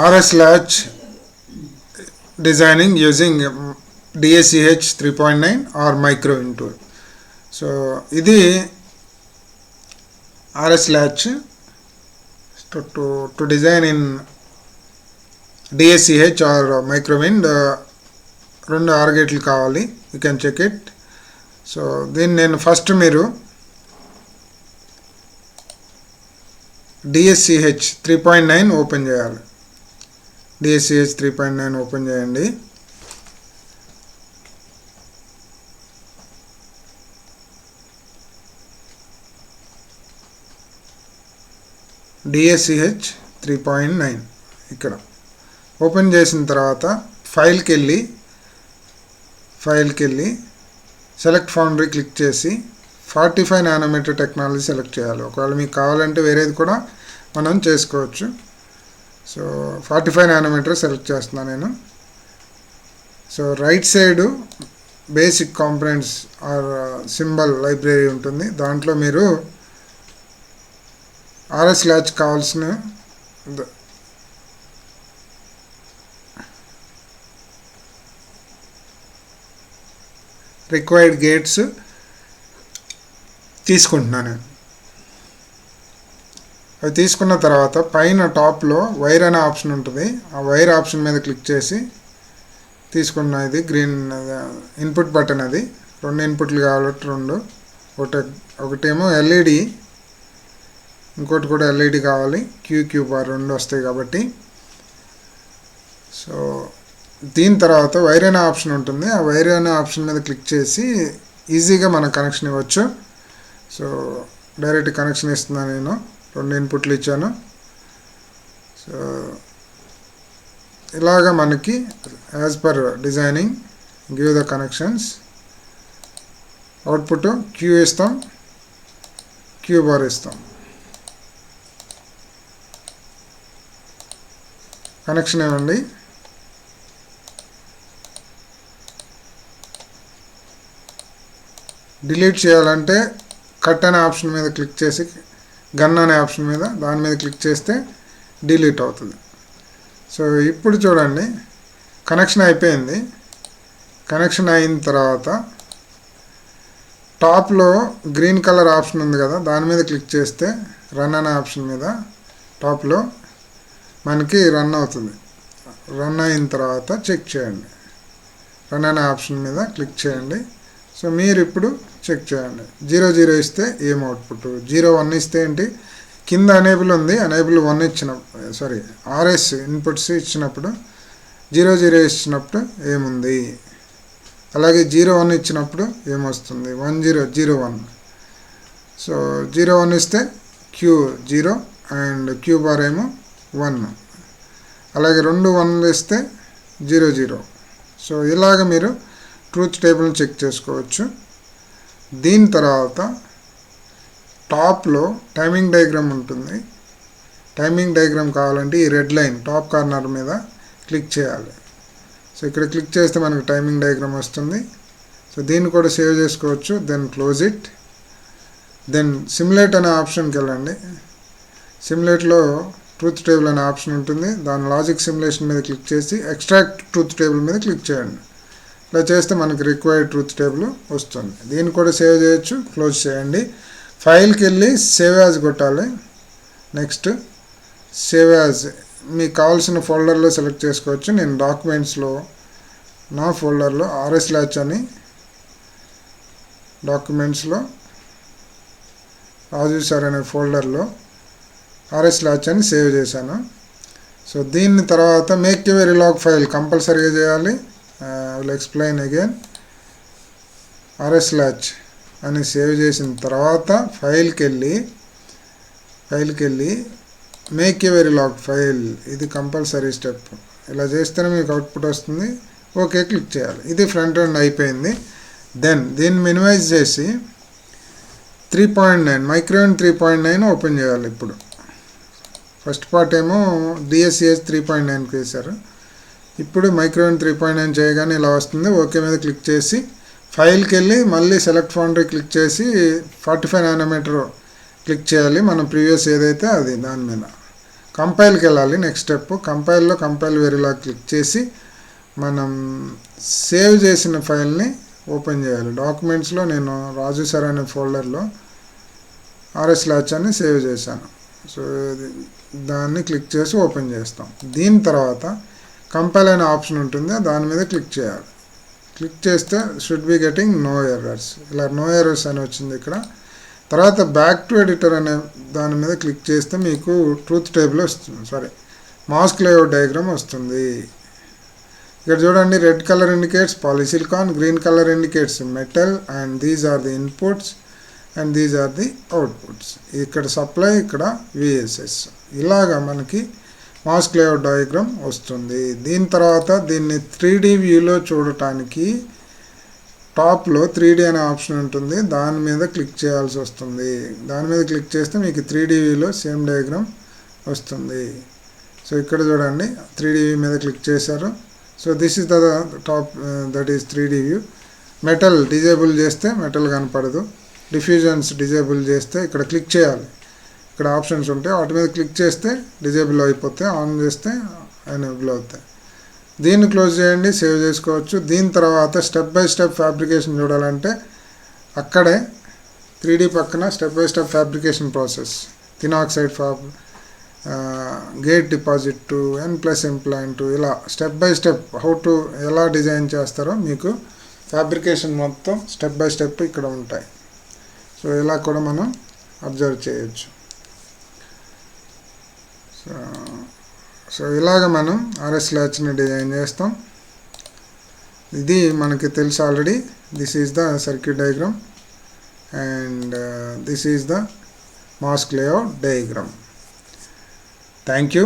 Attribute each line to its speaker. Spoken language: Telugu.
Speaker 1: RS latch designing using DACH 3.9 or micro-win tool. So ఇది RS latch to design in DACH or micro-win. రెండు ఆర్ గేట్లు కావాలి. You can check it. So దీన్ని నేను ఫస్ట్ మీరు DACH 3.9 ఓపెన్ చేయాలి. DACH 3.9 ఓపెన్ చేయండి. DACH 3.9 ఇక్కడ ఓపెన్ చేసిన తర్వాత ఫైల్కి వెళ్ళి సెలెక్ట్ ఫౌండరీ క్లిక్ చేసి 45 నానోమీటర్ టెక్నాలజీ సెలెక్ట్ చేయాలి. ఒకవేళ మీకు కావాలంటే వేరేది కూడా మనం చేసుకోవచ్చు. సో 45 నానోమీటర్ సెలెక్ట్ చేస్తున్నాను నేను. So right side basic components or symbol library ఉంటుంది. దాంట్లో మీరు RS latch కావాల్సిన రిక్వైర్డ్ గేట్స్ తీసుకుంటున్నాను. అవి తీసుకున్న తర్వాత పైన టాప్లో వైర్ అనే ఆప్షన్ ఉంటుంది. ఆ వైర్ ఆప్షన్ మీద క్లిక్ చేసి తీసుకున్న ఇది గ్రీన్ ఇన్పుట్ బటన్. అది 2 ఇన్పుట్లు కావాలి. 2 ఒకటేమో LED, ఇంకోటి కూడా LED కావాలి. క్యూ బార్ 2 వస్తాయి కాబట్టి. సో దీని తర్వాత వైర్ అనే ఆప్షన్ ఉంటుంది. ఆ వైర్ అనే ఆప్షన్ మీద క్లిక్ చేసి ఈజీగా మనం కనెక్షన్ ఇవ్వచ్చు. సో డైరెక్ట్ కనెక్షన్ ఇస్తున్నాను నేను. 2 ఇన్పుట్లు ఇచ్చాను. సో ఇలాగా మనకి as per designing give the connections. Output Q ఇస్తాం, క్యూ బార్ ఇస్తాం. కనెక్షన్ ఇవ్వండి. డిలీట్ చేయాలంటే కట్ అనే ఆప్షన్ మీద క్లిక్ చేసి గన్ అనే ఆప్షన్ మీద దాని మీద క్లిక్ చేస్తే డిలీట్ అవుతుంది. సో ఇప్పుడు చూడండి కనెక్షన్ అయిపోయింది. కనెక్షన్ అయిన తర్వాత టాప్లో గ్రీన్ కలర్ ఆప్షన్ ఉంది కదా, దాని మీద క్లిక్ చేస్తే రన్ అనే ఆప్షన్ మీద టాప్లో మనకి రన్ అవుతుంది. రన్ అయిన తర్వాత చెక్ చేయండి. రన్ అనే ఆప్షన్ మీద క్లిక్ చేయండి. సో మీరు ఇప్పుడు చెక్ చేయండి. 0 ఇస్తే ఏం అవుట్పుట్, 0 ఇస్తే ఏంటి, కింద అనేబుల్ ఉంది. అనేబుల్ 1 RS ఇన్పుట్స్ ఇచ్చినప్పుడు 0 ఇచ్చినప్పుడు ఏముంది, అలాగే 0 ఇచ్చినప్పుడు ఏమొస్తుంది, 1 సో 0 ఇస్తే క్యూ 0 అండ్ క్యూ బార్ ఏమో 1. అలాగే 2 1 ఇస్తే 0. సో ఇలాగ మీరు ట్రూత్ టేబుల్ని చెక్ చేసుకోవచ్చు. దీని తర్వాత టాప్లో టైమింగ్ డయాగ్రామ్ ఉంటుంది. టైమింగ్ డయాగ్రామ్ కావాలంటే ఈ రెడ్ లైన్ టాప్ కార్నర్ మీద క్లిక్ చేయాలి. సో ఇక్కడ క్లిక్ చేస్తే మనకు టైమింగ్ డయాగ్రామ్ వస్తుంది. సో దీన్ని కూడా సేవ్ చేసుకోవచ్చు. Then close it. Then simulate అనే ఆప్షన్కి వెళ్ళండి. సిమ్యులేట్లో ట్రూత్ టేబుల్ అనే ఆప్షన్ ఉంటుంది. దాని లాజిక్ సిమ్యులేషన్ మీద క్లిక్ చేసి ఎక్స్ట్రాక్ట్ ట్రూత్ టేబుల్ మీద క్లిక్ చేయండి. ఇలా చేస్తే మనకి రిక్వైర్డ్ ట్రూత్ టేబుల్ వస్తుంది. దీన్ని కూడా సేవ్ చేయొచ్చు. క్లోజ్ చేయండి. ఫైల్కి వెళ్ళి సేవ్ యాజ్ కొట్టాలి. నెక్స్ట్ సేవ్ యాజ్ మీకు కావాల్సిన ఫోల్డర్లో సెలెక్ట్ చేసుకోవచ్చు. నేను డాక్యుమెంట్స్లో నా ఫోల్డర్లో RS latch అని డాక్యుమెంట్స్లో రాజు సార్ అనే ఫోల్డర్లో RS latch అని సేవ్ చేశాను. సో దీన్ని తర్వాత మేక్ ఎ వెరీలాగ్ ఫైల్ కంపల్సరీగా చేయాలి. I will explain again. RS latch అని సేవ్ చేసిన తర్వాత ఫైల్కి వెళ్ళి మేక్ ఎ వెరీలాగ్ ఫైల్, ఇది కంపల్సరీ స్టెప్. ఇలా చేస్తేనే మీకు అవుట్పుట్ వస్తుంది. ఓకే క్లిక్ చేయాలి. ఇది ఫ్రంట్ ఎండ్ అయిపోయింది. దెన్ దీన్ని మినిమైజ్ చేసి 3.9 మైక్రోవేవ్ 3.9 ఓపెన్ చేయాలి. ఇప్పుడు ఫస్ట్ పార్ట్ ఏమో DACH 3.9 వేశారు. ఇప్పుడు మైక్రోవేవ్ 3.9 చేయగానే ఇలా వస్తుంది. ఓకే మీద క్లిక్ చేసి ఫైల్కి వెళ్ళి మళ్ళీ సెలెక్ట్ ఫౌండరీ క్లిక్ చేసి 45 నానోమీటర్ క్లిక్ చేయాలి. మనం ప్రీవియస్ ఏదైతే అది దాని మీద కంపైల్కి వెళ్ళాలి. నెక్స్ట్ స్టెప్ కంపైల్లో కంపైల్ వెరీలా క్లిక్ చేసి మనం సేవ్ చేసిన ఫైల్ని ఓపెన్ చేయాలి. డాక్యుమెంట్స్లో నేను రాజు సార్ అనే ఫోల్డర్లో ఆర్ఎస్ లాచ్ అని సేవ్ చేశాను. సో దాన్ని క్లిక్ చేసి ఓపెన్ చేస్తాం. దీని తర్వాత కంపైల్ అనే ఆప్షన్ ఉంటుంది, దాని మీద క్లిక్ చేయాలి. క్లిక్ చేస్తే should be getting no errors, ఇలా నో ఎర్రర్స్ అని వచ్చింది ఇక్కడ. తర్వాత బ్యాక్ టు ఎడిటర్ అనే దాని మీద క్లిక్ చేస్తే మీకు ట్రూత్ టేబుల్ వస్తుంది, మాస్క్ లేఅవుట్ డయాగ్రామ్ వస్తుంది. ఇక్కడ చూడండి, red colour indicates polysilicon, green colour indicates metal, and these are the inputs and these are the outputs. ఇక్కడ సప్లై, ఇక్కడ విఎస్ఎస్. ఇలాగా మనకి మాస్క్ లేఅవుట్ డయాగ్రామ్ వస్తుంది. దీని తర్వాత దీన్ని 3D వ్యూలో చూడటానికి టాప్లో 3D అనే ఆప్షన్ ఉంటుంది, దాని మీద క్లిక్ చేయాల్సి వస్తుంది. దాని మీద క్లిక్ చేస్తే మీకు 3D వ్యూలో సేమ్ డయాగ్రామ్ వస్తుంది. సో ఇక్కడ చూడండి, 3D వ్యూ మీద క్లిక్ చేశారు. So this is the top, that is 3D view. Metal disable చేస్తే మెటల్ కనపడదు. డిఫ్యూజన్స్ డిజేబుల్ చేస్తే ఇక్కడ క్లిక్ చేయాలి. ఇక్కడ ఆప్షన్స్ ఉంటాయి, వాటి మీద క్లిక్ చేస్తే డిజేబుల్ అయిపోతాయి, ఆన్ చేస్తే ఎనేబుల్ అవుతాయి. దీన్ని క్లోజ్ చేయండి, సేవ్ చేసుకోవచ్చు. దీని తర్వాత స్టెప్ బై స్టెప్ ఫ్యాబ్రికేషన్ చూడాలంటే అక్కడే 3D పక్కన step by step fabrication process, thin oxide gate deposit to N+ implant, ఇలా step by step how to ఎలా డిజైన్ చేస్తారో మీకు ఫ్యాబ్రికేషన్ మొత్తం స్టెప్ బై స్టెప్ ఇక్కడ ఉంటాయి. సో ఇలా కూడా మనం అబ్జర్వ్ చేయొచ్చు. సో ఇలాగ మనం ఆర్ఎస్ లాచ్ని డిజైన్ చేస్తాం. ఇది మనకి తెలుసు already. This is the circuit diagram and this is the mask layout diagram. Thank you.